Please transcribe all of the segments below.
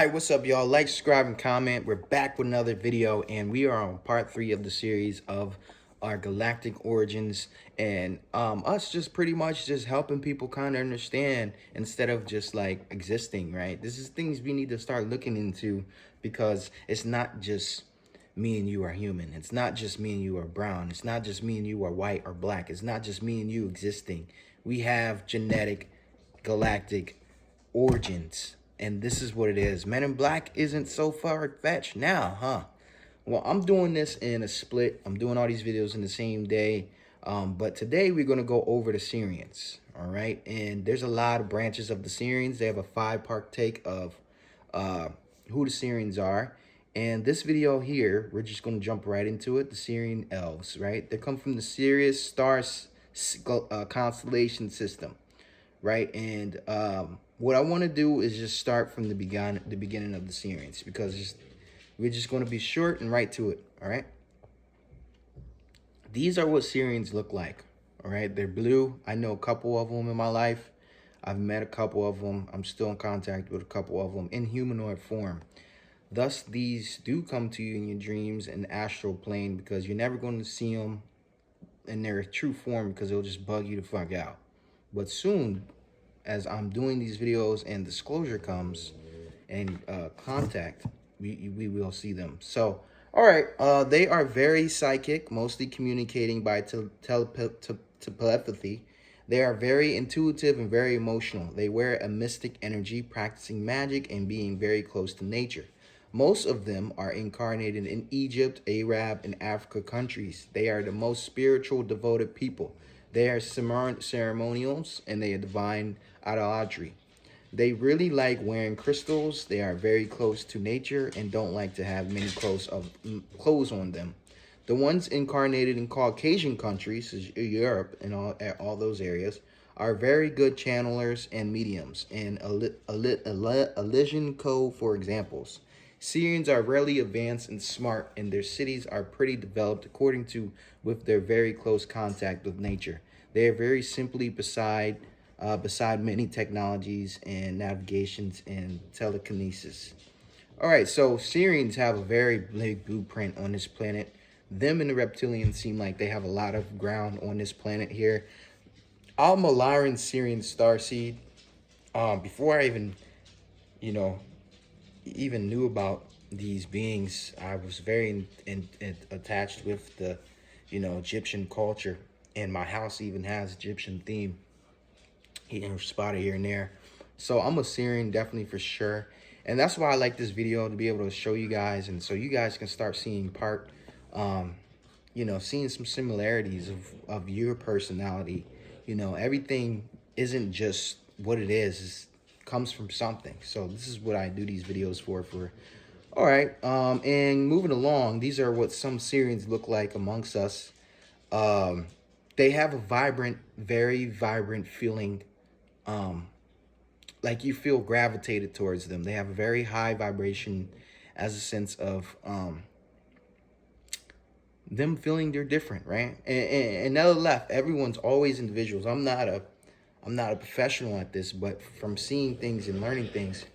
Alright, what's up, y'all? Like, subscribe, and comment. We're back with another video, and we are on part 3 of the series of our galactic origins, and us just pretty much just helping people kind of understand instead of just like existing, right? This is things we need to start looking into, because it's not just me and you are human. It's not just me and you are brown. It's not just me and you are white or black. It's not just me and you existing. We have genetic galactic origins. And this is what it is. Men in Black isn't so far-fetched now, huh? Well, I'm doing this in a split. I'm doing all these videos in the same day. But today we're going to go over the Sirians, all right? And there's a lot of branches of the Sirians. They have a 5-part take of who the Sirians are. And this video here, we're just going to jump right into it. The Sirian elves, right? They come from the Sirius star constellation system, right? And what I want to do is just start from the beginning of the Sirians, because we're just going to be short and right to it, all right? These are what Sirians look like, all right? They're blue. I know a couple of them in my life. I've met a couple of them. I'm still in contact with a couple of them in humanoid form. Thus, these do come to you in your dreams and astral plane, because you're never going to see them in their true form, because it'll just bug you the fuck out. But soon, as I'm doing these videos and disclosure comes and contact, we will see them. So, all right, they are very psychic, mostly communicating by telepathy. They are very intuitive and very emotional. They wear a mystic energy, practicing magic and being very close to nature. Most of them are incarnated in Egypt, Arab, and Africa countries. They are the most spiritual, devoted people. They are ceremonials, and they are divine idolatry. They really like wearing crystals. They are very close to nature and don't like to have many clothes on them. The ones incarnated in Caucasian countries, such as Europe and all those areas, are very good channelers and mediums, and Elysian code for examples. Syrians are rarely advanced and smart, and their cities are pretty developed according to with their very close contact with nature. They are very simply beside many technologies and navigations and telekinesis. All right, so Syrians have a very big blueprint on this planet. Them and the reptilians seem like they have a lot of ground on this planet here. I'm a Lyran Syrian starseed. Before I even knew about these beings, I was very attached with the, Egyptian culture, and my house even has Egyptian theme here, spotted here and there. So I'm a Sirian, definitely, for sure. And that's why I like this video, to be able to show you guys, and so you guys can start seeing seeing some similarities of your personality. Everything isn't just what it is. Comes from something. So this is what I do these videos for. All right, and moving along, these are what some Sirians look like amongst us. They have a vibrant, very vibrant feeling, like you feel gravitated towards them. They have a very high vibration, as a sense of them feeling they're different, right? And never left, everyone's always individuals. I'm not a professional at this, but from seeing things and learning things,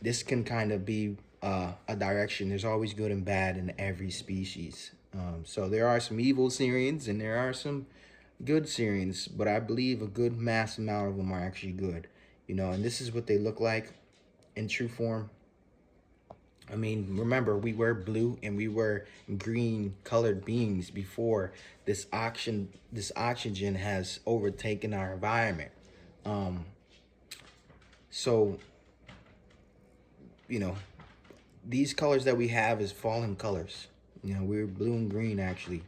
this can kind of be a direction. There's always good and bad in every species. So there are some evil Sirians and there are some good Sirians, but I believe a good mass amount of them are actually good. And this is what they look like in true form. I mean, remember, we were blue and we were green colored beings before this oxygen has overtaken our environment. So, these colors that we have is fallen colors. We're blue and green, actually.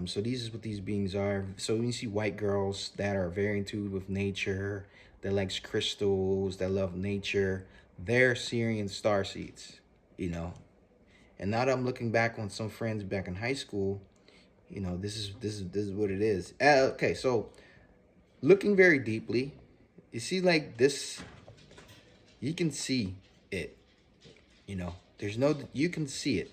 So these is what these beings are. So when you see white girls that are very in tune with nature, that likes crystals, that love nature, they're Sirian starseeds, And now that I'm looking back on some friends back in high school, this is what it is. Okay, so looking very deeply, you see like this, you can see it. You can see it.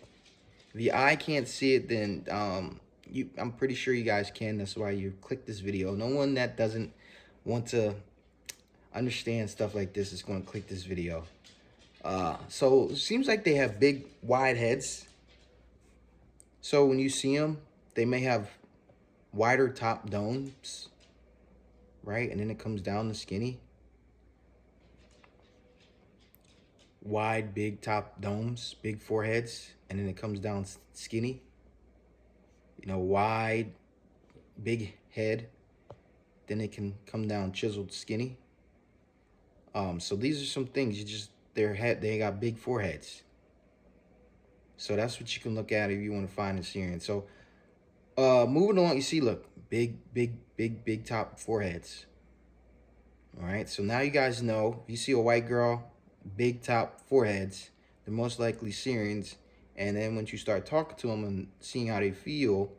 If the eye can't see it, then I'm pretty sure you guys can. That's why you click this video. No one that doesn't want to understand stuff like this is going to click this video. So it seems like they have big, wide heads. So when you see them, they may have wider top domes, right? And then it comes down to skinny. Wide, big top domes, big foreheads, and then it comes down skinny. You know, wide, big head. Then it can come down chiseled, skinny. So these are some things. They got big foreheads. So that's what you can look at if you want to find a Sirian. So moving along, you see, look, big top foreheads. All right, so now you guys know, if you see a white girl, big top foreheads, they're most likely Syrians. And then once you start talking to them and seeing how they feel,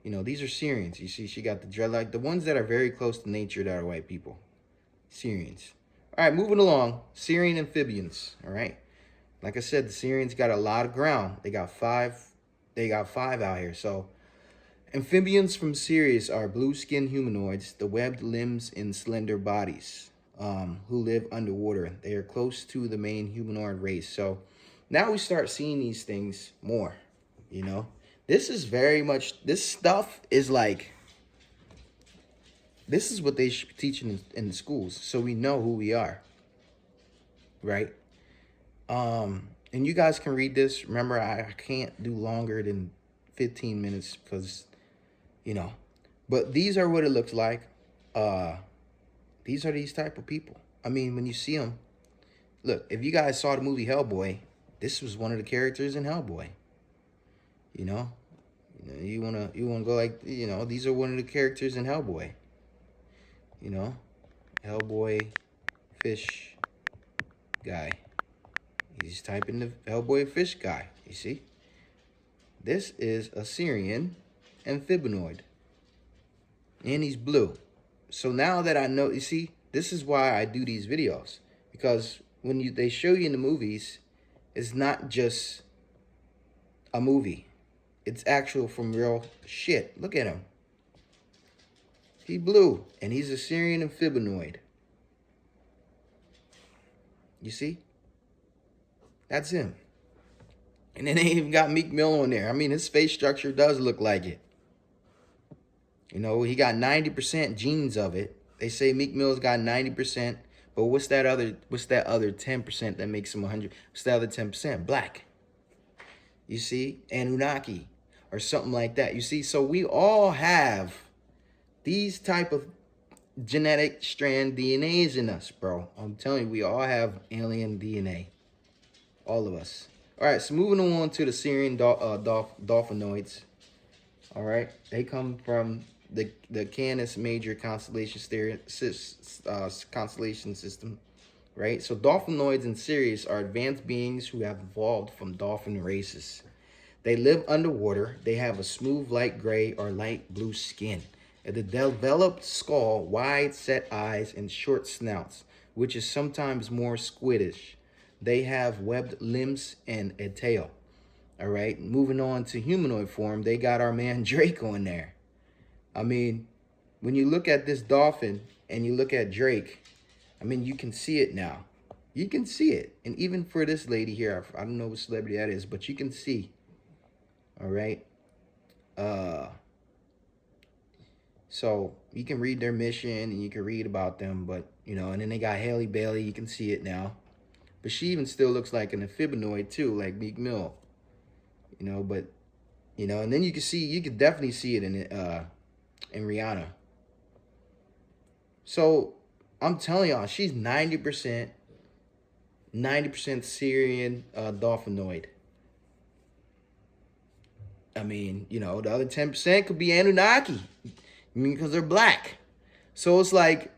you know, these are Syrians. You see, she got the dreadlock. The ones that are very close to nature that are white people. Syrians. All right, moving along. Sirian amphibians. All right. Like I said, the Syrians got a lot of ground. They got five out here. So amphibians from Sirius are blue-skinned humanoids, the webbed limbs and slender bodies, who live underwater. They are close to the main humanoid race. So now we start seeing these things more, you know. This is very much, this stuff is like, this is what they should be teaching in the schools, so we know who we are, right? And you guys can read this. Remember, I can't do longer than 15 minutes because, you know, but these are what it looks like. These are these type of people. I mean, when you see them, look, if you guys saw the movie Hellboy, this was one of the characters in Hellboy. You know, you wanna go like, you know, these are one of the characters in Hellboy. You know, Hellboy fish guy. He's typing the Hellboy fish guy. You see, this is a Sirian amphibinoid, and he's blue. So now that I know, you see, this is why I do these videos, because when they show you in the movies, it's not just a movie. It's actual from real shit. Look at him. He blue, and he's a Sirian amphibinoid. You see? That's him. And then they even got Meek Mill on there. I mean, his face structure does look like it. You know, he got 90% genes of it. They say Meek Mill's got 90%, but what's that other 10% that makes him 100? What's the other 10%? Black. You see? Anunnaki or something like that. You see? So we all have these type of genetic strand DNAs in us, bro. I'm telling you, we all have alien DNA. All of us. All right, so moving on to the Sirian dolphinoids. All right, they come from the Canis Major constellation system, right? So dolphinoids in Sirius are advanced beings who have evolved from dolphin races. They live underwater. They have a smooth light gray or light blue skin, a developed skull, wide set eyes, and short snouts, which is sometimes more squiddish. They have webbed limbs and a tail. All right, moving on to humanoid form, they got our man Drake on there. I mean, when you look at this dolphin and you look at Drake, I mean, you can see it now. You can see it. And even for this lady here, I don't know what celebrity that is, but you can see. All right. So you can read their mission and you can read about them, but, you know, and then they got Haley Bailey. You can see it now. But she even still looks like an amphibinoid too, like Meek Mill. You know, but, you know, and then you can definitely see it in Rihanna. So I'm telling y'all, she's 90% Sirian dolphinoid. I mean, you know, the other 10% could be Anunnaki. I mean, because they're black. So it's like,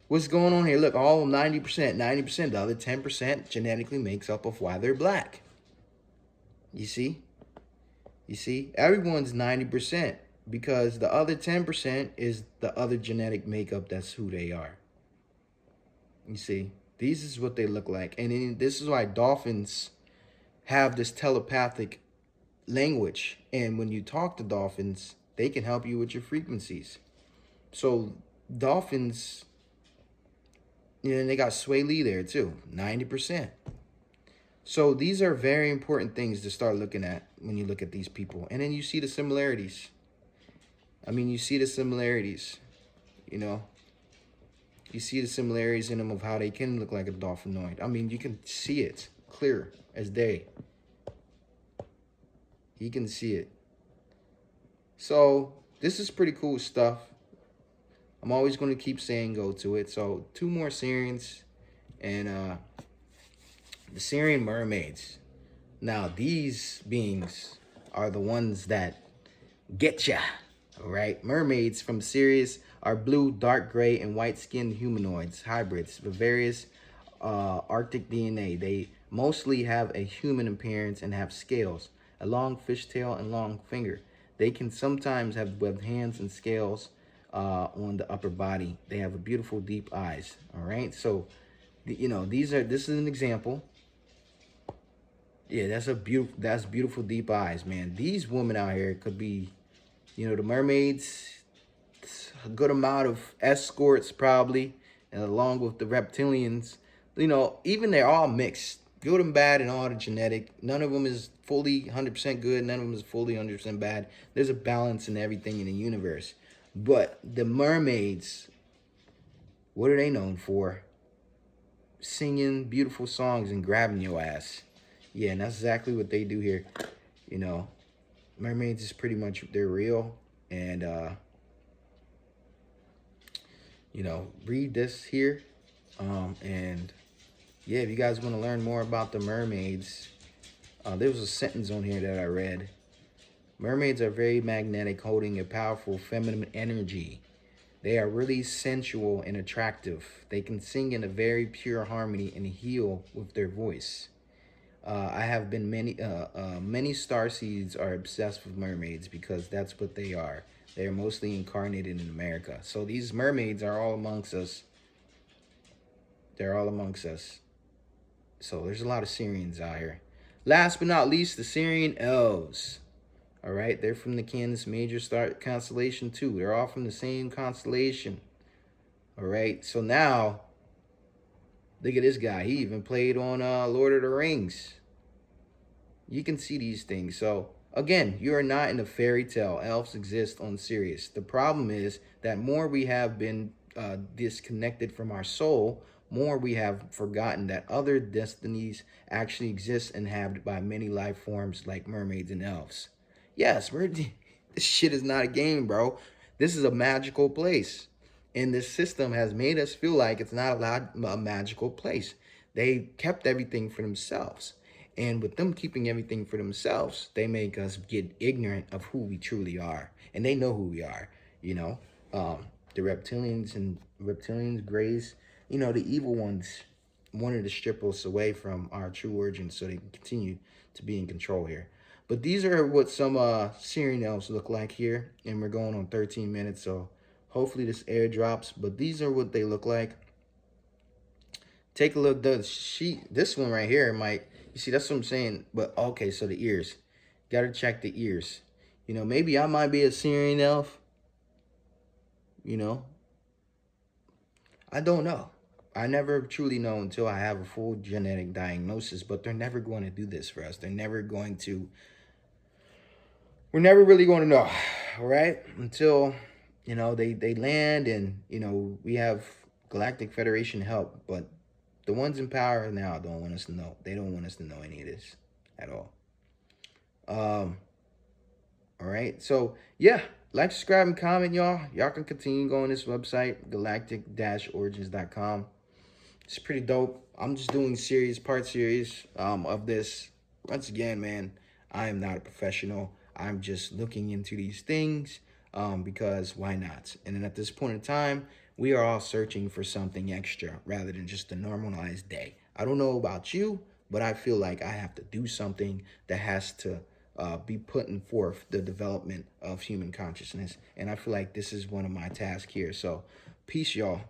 what's going on here? Look, all 90%, the other 10% genetically makes up of why they're black. You see? You see? Everyone's 90% because the other 10% is the other genetic makeup. That's who they are. You see? This is what they look like. And this is why dolphins have this telepathic language. And when you talk to dolphins, they can help you with your frequencies. So dolphins... You know, and they got Sway Lee there too, 90%. So these are very important things to start looking at when you look at these people. And then you see the similarities. I mean, you see the similarities, you know. You see the similarities in them of how they can look like a dolphinoid. I mean, you can see it clear as day. You can see it. So this is pretty cool stuff. I'm always going to keep saying go to it. So 2 more Sirians and the Sirian mermaids. Now these beings are the ones that get ya. All right, mermaids from Sirius are blue, dark gray, and white-skinned humanoids, hybrids with various Arctic DNA. They mostly have a human appearance and have scales, a long fishtail, and long finger. They can sometimes have webbed hands and scales on the upper body. They have a beautiful, deep eyes. All right, so you know this is an example. Yeah, that's beautiful, deep eyes, man. These women out here could be, you know, the mermaids, a good amount of escorts probably, and along with the reptilians. You know, even they're all mixed, good and bad, and all the genetic. None of them is fully 100% good. None of them is fully 100% bad. There's a balance in everything in the universe. But the mermaids, what are they known for? Singing beautiful songs and grabbing your ass. Yeah, and that's exactly what they do here. You know, mermaids is pretty much, they're real. And you know, read this here. And yeah, if you guys want to learn more about the mermaids, there was a sentence on here that I read. Mermaids are very magnetic, holding a powerful feminine energy. They are really sensual and attractive. They can sing in a very pure harmony and heal with their voice. I have been many starseeds are obsessed with mermaids because that's what they are. They are mostly incarnated in America. So these mermaids are all amongst us. They're all amongst us. So there's a lot of Sirians out here. Last but not least, the Sirian elves. All right, they're from the Canis Major star constellation too. They're all from the same constellation. All right, so now look at this guy. He even played on Lord of the Rings. You can see these things. So again, you are not in a fairy tale. Elves exist on Sirius. The problem is that more we have been disconnected from our soul, more we have forgotten that other destinies actually exist inhabited by many life forms like mermaids and elves. Yes, this shit is not a game, bro. This is a magical place. And this system has made us feel like it's not a magical place. They kept everything for themselves. And with them keeping everything for themselves, they make us get ignorant of who we truly are. And they know who we are, you know. The reptilians, grays, you know, the evil ones wanted to strip us away from our true origins so they can continue to be in control here. But these are what some Sirian elves look like here. And we're going on 13 minutes, so hopefully this airdrops. But these are what they look like. Take a look. This one right here might, you see, that's what I'm saying. But okay, so the ears. Got to check the ears. You know, maybe I might be a Sirian elf. You know, I don't know. I never truly know until I have a full genetic diagnosis, but they're never going to do this for us. They're never going to, we're never really going to know, all right? Until, you know, they land and, you know, we have Galactic Federation help, but the ones in power now don't want us to know. They don't want us to know any of this at all. All right, so yeah, like, subscribe, and comment, y'all. Y'all can continue going to this website, galactic-origins.com. It's pretty dope. I'm just doing part series of this. Once again, man, I am not a professional. I'm just looking into these things because why not? And then at this point in time, we are all searching for something extra rather than just a normalized day. I don't know about you, but I feel like I have to do something that has to be putting forth the development of human consciousness. And I feel like this is one of my tasks here. So peace, y'all.